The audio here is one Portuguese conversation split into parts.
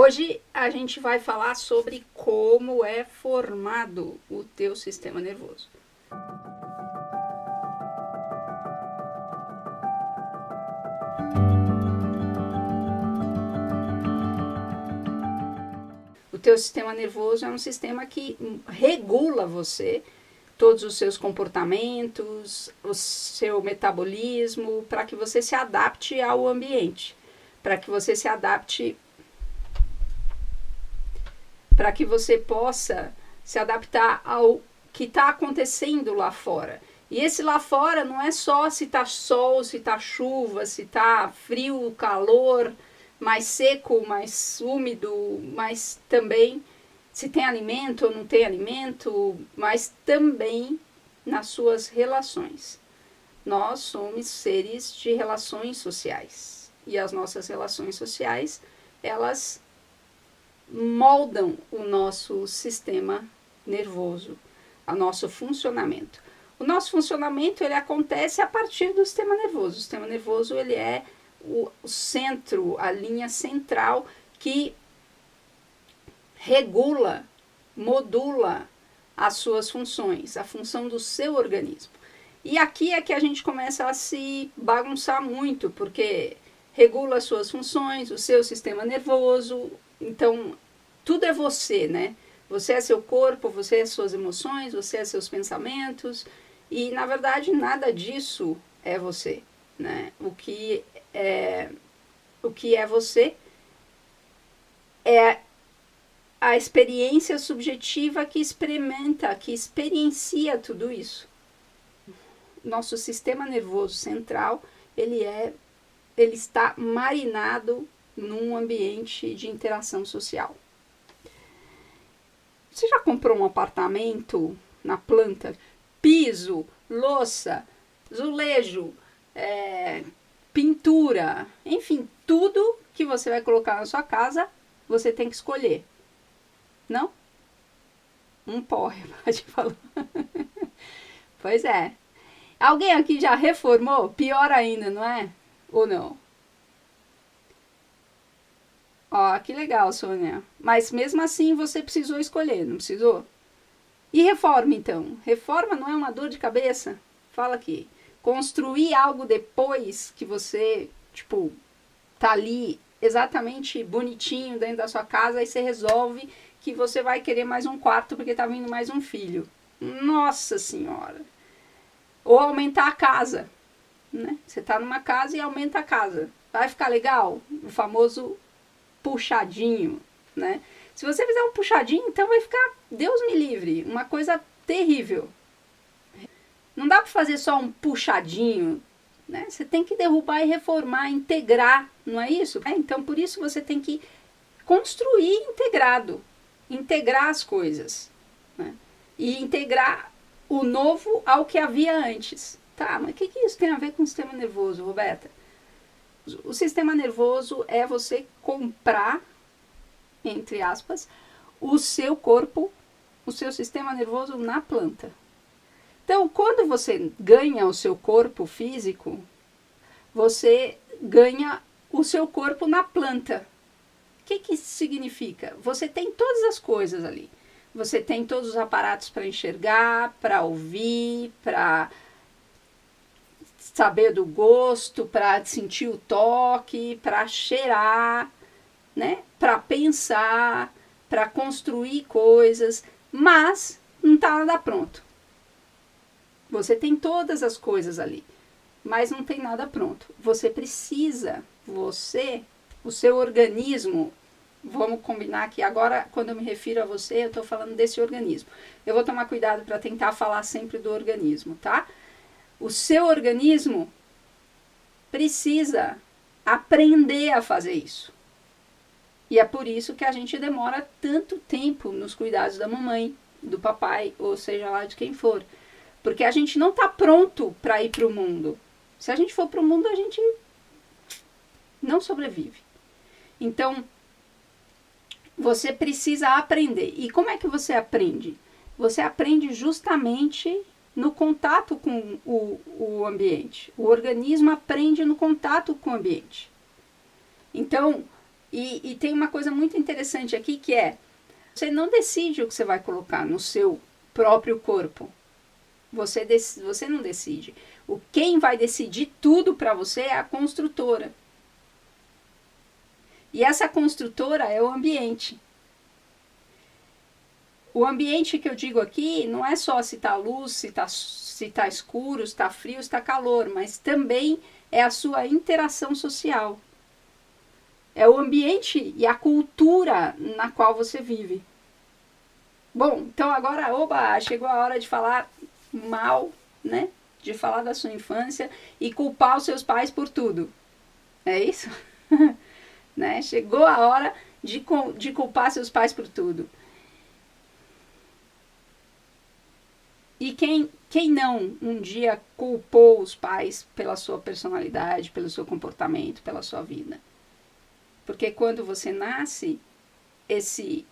Hoje a gente vai falar sobre como é formado o teu sistema nervoso. O teu sistema nervoso é um sistema que regula você, todos os seus comportamentos, o seu metabolismo, para que você se adapte ao ambiente, para que você se adapte, para que você possa se adaptar ao que está acontecendo lá fora. E esse lá fora não é só se está sol, se está chuva, se está frio, calor, mais seco, mais úmido, mas também se tem alimento ou não tem alimento, mas também nas suas relações. Nós somos seres de relações sociais e as nossas relações sociais, elas moldam o nosso sistema nervoso, o nosso funcionamento. O nosso funcionamento ele acontece a partir do sistema nervoso. O sistema nervoso ele é o centro, a linha central que regula, modula as suas funções, a função do seu organismo. E aqui é que a gente começa a se bagunçar muito, porque regula as suas funções, o seu sistema nervoso, então tudo é você, né? Você é seu corpo, você é suas emoções, você é seus pensamentos, e na verdade nada disso é você, né? O que é você é a experiência subjetiva que experimenta, que experiencia tudo isso. Nosso sistema nervoso central, ele está marinado num ambiente de interação social. Você já comprou um apartamento na planta? Piso, louça, azulejo, pintura, enfim, tudo que você vai colocar na sua casa, você tem que escolher. Não? Um porre, pode falar. Pois é. Alguém aqui já reformou? Pior ainda, não é? Ou não? Ó, que legal, Sônia. Mas mesmo assim você precisou escolher, não precisou? E reforma, então? Reforma não é uma dor de cabeça? Fala aqui. Construir algo depois que você, tá ali exatamente bonitinho dentro da sua casa, aí você resolve que você vai querer mais um quarto porque tá vindo mais um filho. Nossa Senhora! Ou aumentar a casa, né? Você tá numa casa e aumenta a casa. Vai ficar legal? O famoso puxadinho, né? Se você fizer um puxadinho, então vai ficar, Deus me livre, uma coisa terrível. Não dá para fazer só um puxadinho, né? Você tem que derrubar e reformar, integrar, não é isso? Então, por isso você tem que construir integrado, integrar as coisas, né? E integrar o novo ao que havia antes. Tá, mas o que isso tem a ver com o sistema nervoso, Roberta? O sistema nervoso é você comprar, entre aspas, o seu corpo, o seu sistema nervoso na planta. Então, quando você ganha o seu corpo físico, você ganha o seu corpo na planta. O que isso significa? Você tem todas as coisas ali. Você tem todos os aparatos para enxergar, para ouvir, para saber do gosto, para sentir o toque, para cheirar, né? Para pensar, para construir coisas, mas não está nada pronto. Você tem todas as coisas ali, mas não tem nada pronto. Você precisa, o seu organismo, vamos combinar que agora, quando eu me refiro a você, eu estou falando desse organismo. Eu vou tomar cuidado para tentar falar sempre do organismo, tá? O seu organismo precisa aprender a fazer isso. E é por isso que a gente demora tanto tempo nos cuidados da mamãe, do papai, ou seja lá de quem for. Porque a gente não está pronto para ir para o mundo. Se a gente for para o mundo, a gente não sobrevive. Então, você precisa aprender. E como é que você aprende? Você aprende justamente no contato com o ambiente. O organismo aprende no contato com o ambiente. Então, E tem uma coisa muito interessante aqui que é, você não decide o que você vai colocar no seu próprio corpo. Você não decide. Quem vai decidir tudo para você é a construtora. E essa construtora é o ambiente. O ambiente que eu digo aqui não é só se está luz, se tá escuro, se está frio, se está calor, mas também é a sua interação social. É o ambiente e a cultura na qual você vive. Bom, então agora, oba, chegou a hora de falar mal, né? De falar da sua infância e culpar os seus pais por tudo. É isso? Né? Chegou a hora de culpar seus pais por tudo. E quem não um dia culpou os pais pela sua personalidade, pelo seu comportamento, pela sua vida? Porque quando você nasce, esse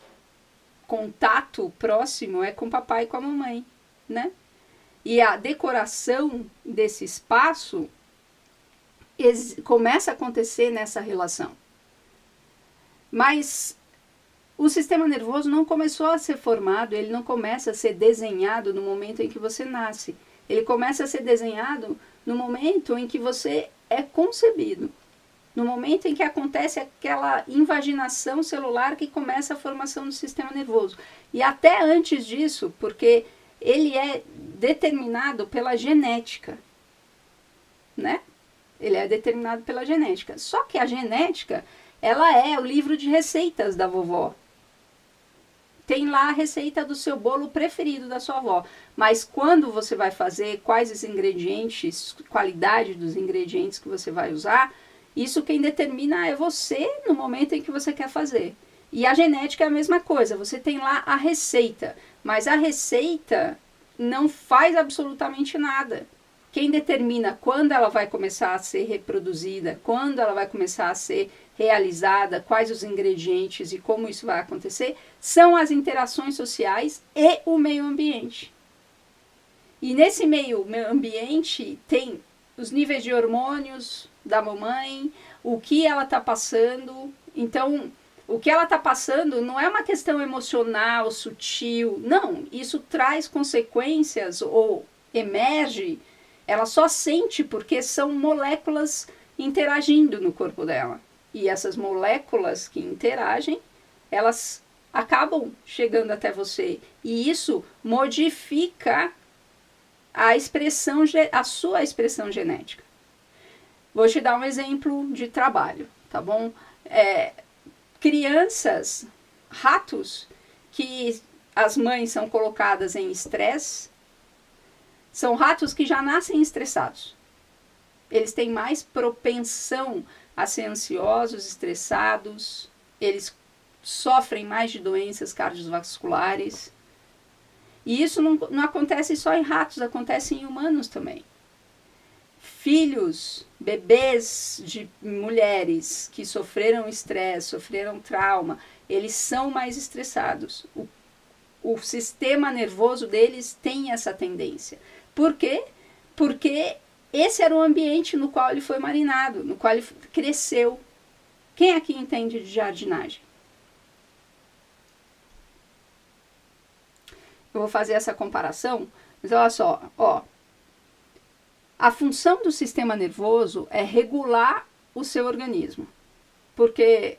contato próximo é com o papai e com a mamãe, né? E a decoração desse espaço começa a acontecer nessa relação. Mas o sistema nervoso não começou a ser formado, ele não começa a ser desenhado no momento em que você nasce. Ele começa a ser desenhado no momento em que você é concebido. No momento em que acontece aquela invaginação celular que começa a formação do sistema nervoso. E até antes disso, porque ele é determinado pela genética, né? Ele é determinado pela genética. Só que a genética, ela é o livro de receitas da vovó. Tem lá a receita do seu bolo preferido da sua avó. Mas quando você vai fazer, quais os ingredientes, qualidade dos ingredientes que você vai usar, isso quem determina é você no momento em que você quer fazer. E a genética é a mesma coisa, você tem lá a receita, mas a receita não faz absolutamente nada. Quem determina quando ela vai começar a ser reproduzida, quando ela vai começar a ser realizada, quais os ingredientes e como isso vai acontecer, são as interações sociais e o meio ambiente. E nesse meio ambiente tem os níveis de hormônios da mamãe, o que ela está passando. Então, o que ela está passando não é uma questão emocional, sutil. Não, isso traz consequências ou emerge. Ela só sente porque são moléculas interagindo no corpo dela. E essas moléculas que interagem, elas acabam chegando até você. E isso modifica a sua expressão genética. Vou te dar um exemplo de trabalho, tá bom? Crianças, ratos, que as mães são colocadas em estresse, são ratos que já nascem estressados. Eles têm mais propensão a ser ansiosos, estressados, eles sofrem mais de doenças cardiovasculares. E isso não acontece só em ratos, acontece em humanos também. Filhos, bebês de mulheres que sofreram estresse, sofreram trauma, eles são mais estressados. O sistema nervoso deles tem essa tendência. Por quê? Porque esse era o ambiente no qual ele foi marinado, no qual ele cresceu. Quem aqui entende de jardinagem? Eu vou fazer essa comparação, mas olha só, ó. A função do sistema nervoso é regular o seu organismo. Porque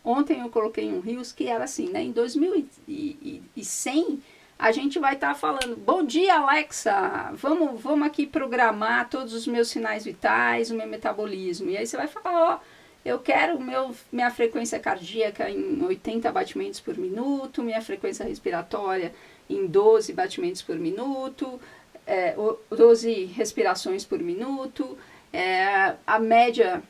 ontem eu coloquei um Reels que era assim, né? Em 2100 a gente vai estar falando, bom dia Alexa, vamos aqui programar todos os meus sinais vitais, o meu metabolismo. E aí você vai falar, ó, eu quero minha frequência cardíaca em 80 batimentos por minuto, minha frequência respiratória em 12 batimentos por minuto, 12 respirações por minuto, a média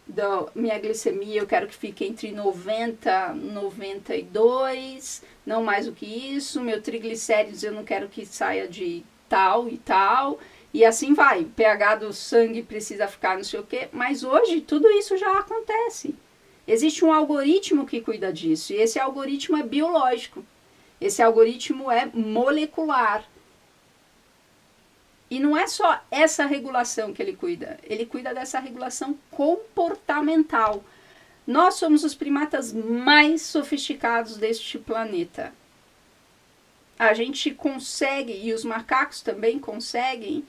da minha glicemia eu quero que fique entre 90 e 92, não mais do que isso, meu triglicéridos eu não quero que saia de tal e tal, e assim vai, o pH do sangue precisa ficar não sei o quê, mas hoje tudo isso já acontece. Existe um algoritmo que cuida disso, e esse algoritmo é biológico, esse algoritmo é molecular. E não é só essa regulação que ele cuida dessa regulação comportamental. Nós somos os primatas mais sofisticados deste planeta. A gente consegue, e os macacos também conseguem,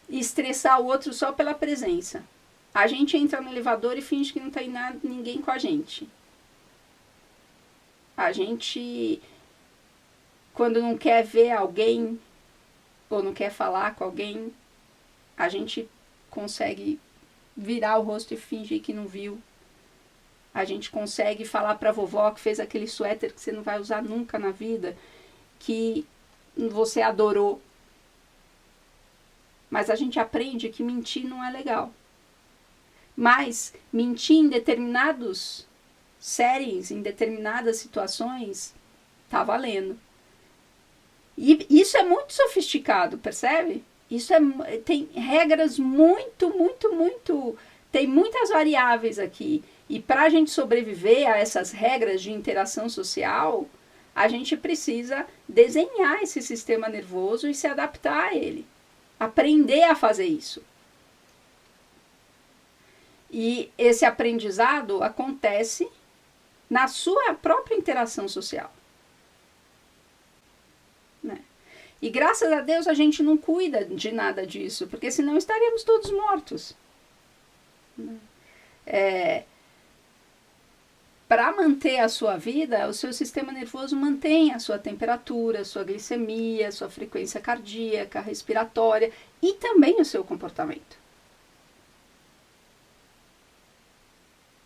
estressar o outro só pela presença. A gente entra no elevador e finge que não tem ninguém com a gente. A gente, quando não quer ver alguém, ou não quer falar com alguém, a gente consegue virar o rosto e fingir que não viu. A gente consegue falar pra vovó que fez aquele suéter que você não vai usar nunca na vida, que você adorou. Mas a gente aprende que mentir não é legal. Mas mentir em determinados séries, em determinadas situações, tá valendo. E isso é muito sofisticado, percebe? Isso tem regras muito, tem muitas variáveis aqui. E para a gente sobreviver a essas regras de interação social, a gente precisa desenhar esse sistema nervoso e se adaptar a ele. Aprender a fazer isso. E esse aprendizado acontece na sua própria interação social. Né? E graças a Deus a gente não cuida de nada disso, porque senão estaríamos todos mortos. Para manter a sua vida, o seu sistema nervoso mantém a sua temperatura, a sua glicemia, a sua frequência cardíaca, respiratória e também o seu comportamento.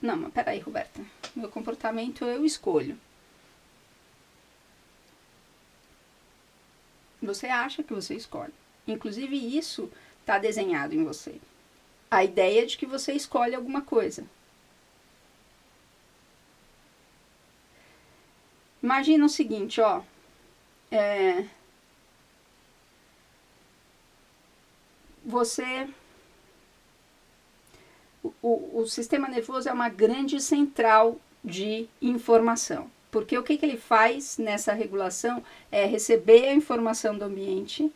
Não, mas peraí, Roberta. Meu comportamento eu escolho. Você acha que você escolhe. Inclusive isso está desenhado em você. A ideia de que você escolhe alguma coisa. Imagina o seguinte, ó. O sistema nervoso é uma grande central de informação. Porque o que ele faz nessa regulação é receber a informação do ambiente,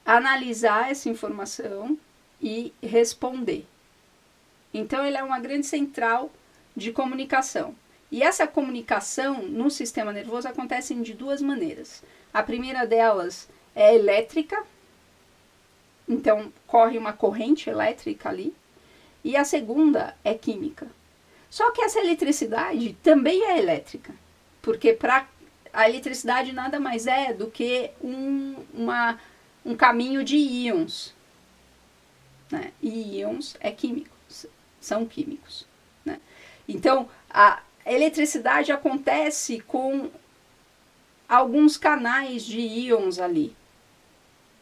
analisar essa informação e responder. Então ele é uma grande central de comunicação. E essa comunicação no sistema nervoso acontece de duas maneiras. A primeira delas é elétrica, então corre uma corrente elétrica ali. E a segunda é química. Só que essa eletricidade também é elétrica, porque a eletricidade nada mais é do que um caminho de íons. Né? E íons são químicos. Né? Então, a eletricidade acontece com alguns canais de íons ali.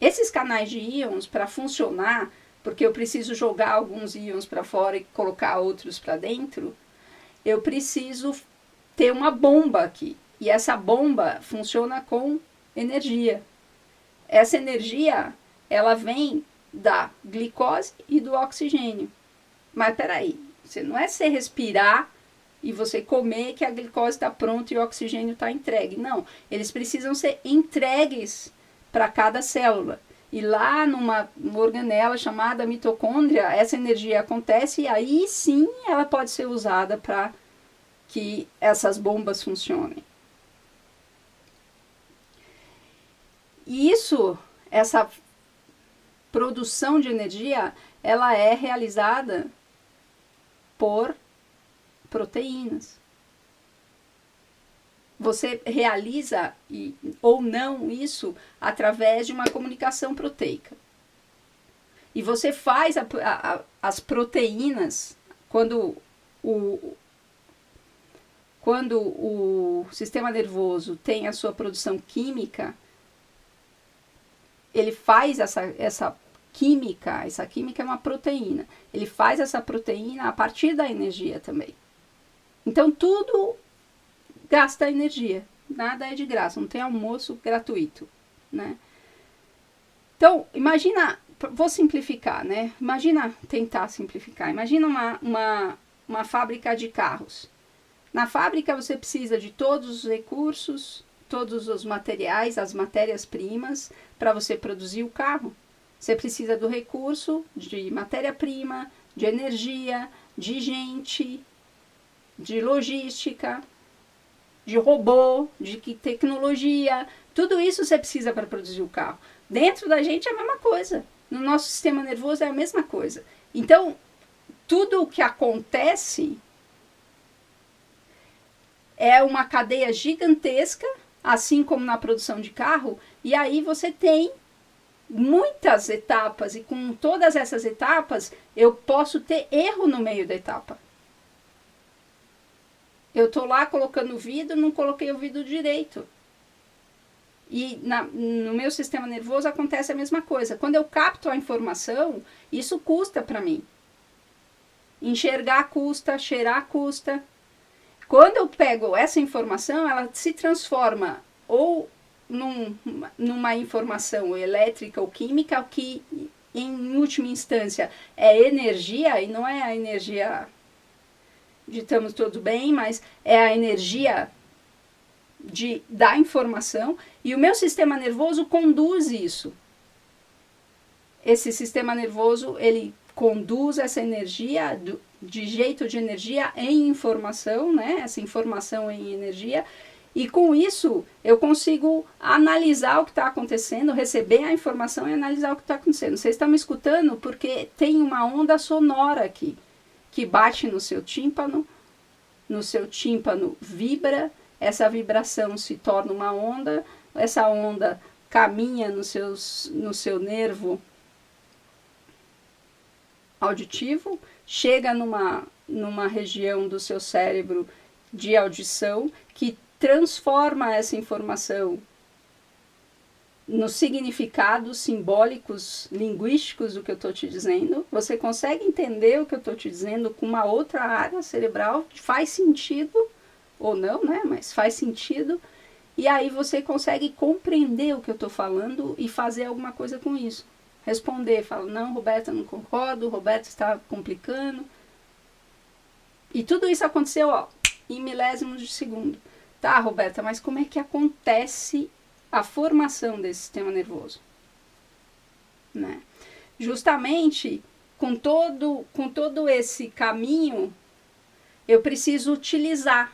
Esses canais de íons, para funcionar, porque eu preciso jogar alguns íons para fora e colocar outros para dentro, eu preciso ter uma bomba aqui. E essa bomba funciona com energia. Essa energia, ela vem da glicose e do oxigênio. Mas peraí, não é você respirar e você comer que a glicose está pronta e o oxigênio está entregue. Não, eles precisam ser entregues para cada célula. E lá numa organela chamada mitocôndria, essa energia acontece e aí sim ela pode ser usada para que essas bombas funcionem. E essa produção de energia, ela é realizada por proteínas. Você realiza ou não isso através de uma comunicação proteica. E você faz as proteínas, quando o sistema nervoso tem a sua produção química, ele faz essa química é uma proteína. Ele faz essa proteína a partir da energia também. Então tudo gasta energia, nada é de graça, não tem almoço gratuito, né? Então, imagina, vou simplificar, né? Tentar simplificar. Imagina uma fábrica de carros. Na fábrica você precisa de todos os recursos, todos os materiais, as matérias-primas para você produzir o carro. Você precisa do recurso de matéria-prima, de energia, de gente, de logística, de robô, de tecnologia. Tudo isso você precisa para produzir o carro. Dentro da gente é a mesma coisa. No nosso sistema nervoso é a mesma coisa. Então, tudo o que acontece é uma cadeia gigantesca, assim como na produção de carro, e aí você tem muitas etapas, e com todas essas etapas eu posso ter erro no meio da etapa. Eu tô lá colocando o vidro, não coloquei o vidro direito. E no meu sistema nervoso acontece a mesma coisa. Quando eu capto a informação, isso custa para mim. Enxergar custa, cheirar custa. Quando eu pego essa informação, ela se transforma ou numa informação elétrica ou química, que em última instância é energia, e não é a energia de estamos todos bem, mas é a energia da informação, e o meu sistema nervoso conduz isso. Esse sistema nervoso, ele conduz essa energia, de jeito de energia em informação, né? Essa informação em energia, e com isso eu consigo analisar o que está acontecendo, receber a informação e analisar o que está acontecendo. Vocês estão me escutando porque tem uma onda sonora aqui, que bate no seu tímpano vibra, essa vibração se torna uma onda, essa onda caminha no seu nervo auditivo, chega numa região do seu cérebro de audição, que transforma essa informação nos significados simbólicos, linguísticos do que eu estou te dizendo. Você consegue entender o que eu estou te dizendo com uma outra área cerebral? Faz sentido ou não, né? Mas faz sentido. E aí você consegue compreender o que eu estou falando e fazer alguma coisa com isso. Responder, fala, não, Roberta, não concordo, Roberta está complicando. E tudo isso aconteceu, ó, em milésimos de segundo. Tá, Roberta, mas como é que acontece a formação desse sistema nervoso? Né? Justamente com todo esse caminho, eu preciso utilizar.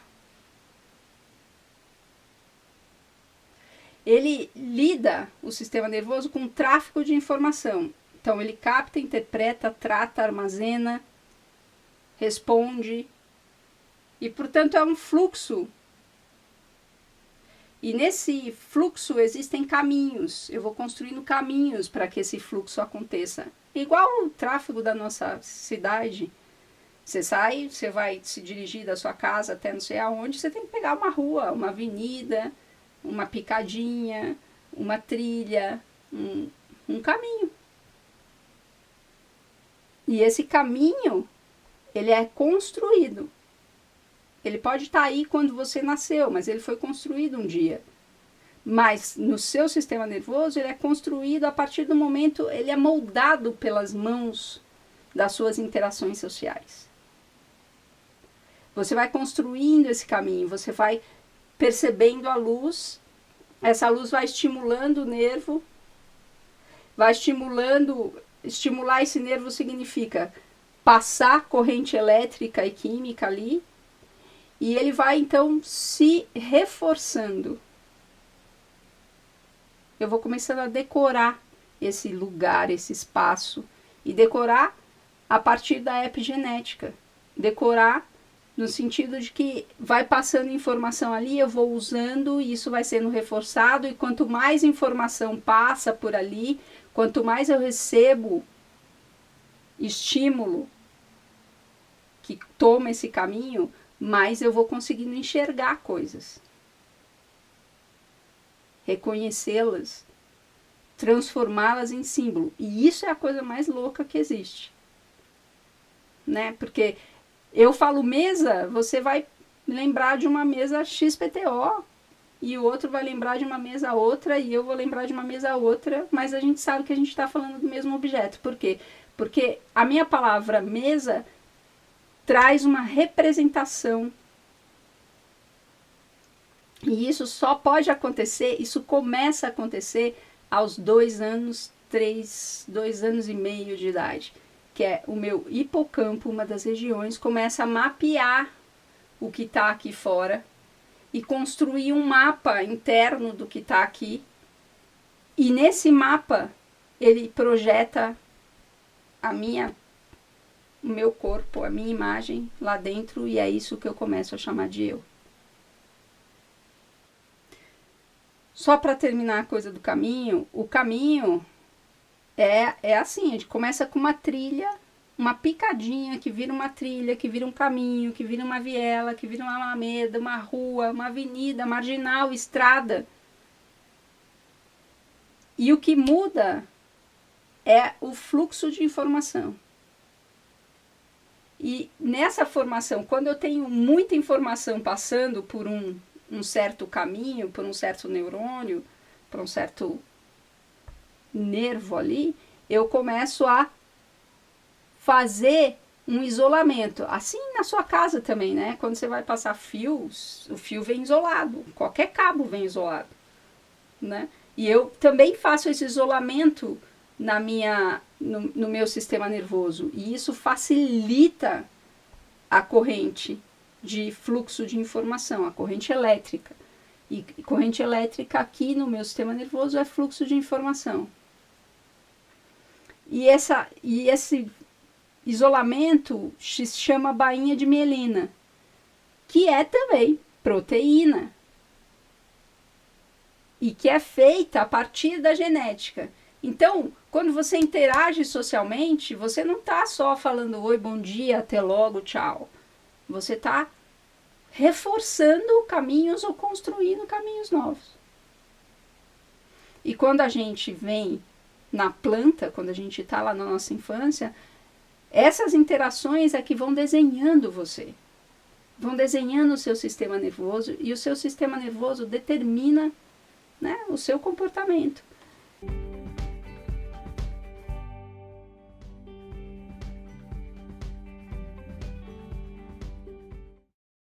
Ele lida, o sistema nervoso, com tráfego de informação. Então, ele capta, interpreta, trata, armazena, responde. E, portanto, é um fluxo. E nesse fluxo existem caminhos. Eu vou construindo caminhos para que esse fluxo aconteça. Igual o tráfego da nossa cidade. Você sai, você vai se dirigir da sua casa até não sei aonde, você tem que pegar uma rua, uma avenida, uma picadinha, uma trilha, um caminho. E esse caminho, ele é construído. Ele pode estar aí quando você nasceu, mas ele foi construído um dia. Mas no seu sistema nervoso, ele é construído a partir do momento, ele é moldado pelas mãos das suas interações sociais. Você vai construindo esse caminho, você vai percebendo a luz, essa luz vai estimulando o nervo, vai estimular esse nervo significa passar corrente elétrica e química ali, e ele vai então se reforçando. Eu vou começando a decorar esse lugar, esse espaço, e decorar a partir da epigenética. Decorar no sentido de que vai passando informação ali, eu vou usando, e isso vai sendo reforçado, e quanto mais informação passa por ali, quanto mais eu recebo estímulo que toma esse caminho, mais eu vou conseguindo enxergar coisas, reconhecê-las, transformá-las em símbolo. E isso é a coisa mais louca que existe, né? Porque eu falo mesa, você vai lembrar de uma mesa XPTO, e o outro vai lembrar de uma mesa outra, e eu vou lembrar de uma mesa outra, mas a gente sabe que a gente está falando do mesmo objeto. Por quê? Porque a minha palavra mesa traz uma representação. E isso só pode acontecer, isso começa a acontecer aos 2 anos, 2 anos e meio de idade. que é o meu hipocampo, uma das regiões, começa a mapear o que está aqui fora e construir um mapa interno do que está aqui. E nesse mapa ele projeta o meu corpo, a minha imagem lá dentro, e é isso que eu começo a chamar de eu. Só para terminar a coisa do caminho, o caminho é assim, a gente começa com uma trilha, uma picadinha que vira uma trilha, que vira um caminho, que vira uma viela, que vira uma alameda, uma rua, uma avenida, marginal, estrada. E o que muda é o fluxo de informação. E nessa formação, quando eu tenho muita informação passando por um certo caminho, por um certo neurônio, por um certo nervo ali, eu começo a fazer um isolamento. Assim na sua casa também, né? Quando você vai passar fios, o fio vem isolado, qualquer cabo vem isolado, né? E eu também faço esse isolamento no meu sistema nervoso, e isso facilita a corrente de fluxo de informação, a corrente elétrica. E corrente elétrica aqui no meu sistema nervoso é fluxo de informação. E esse isolamento se chama bainha de mielina, que é também proteína, e que é feita a partir da genética. Então, quando você interage socialmente, você não está só falando oi, bom dia, até logo, tchau. Você está reforçando caminhos ou construindo caminhos novos. E quando a gente vem na planta, quando a gente está lá na nossa infância, essas interações é que vão desenhando você. Vão desenhando o seu sistema nervoso, e o seu sistema nervoso determina, né, o seu comportamento.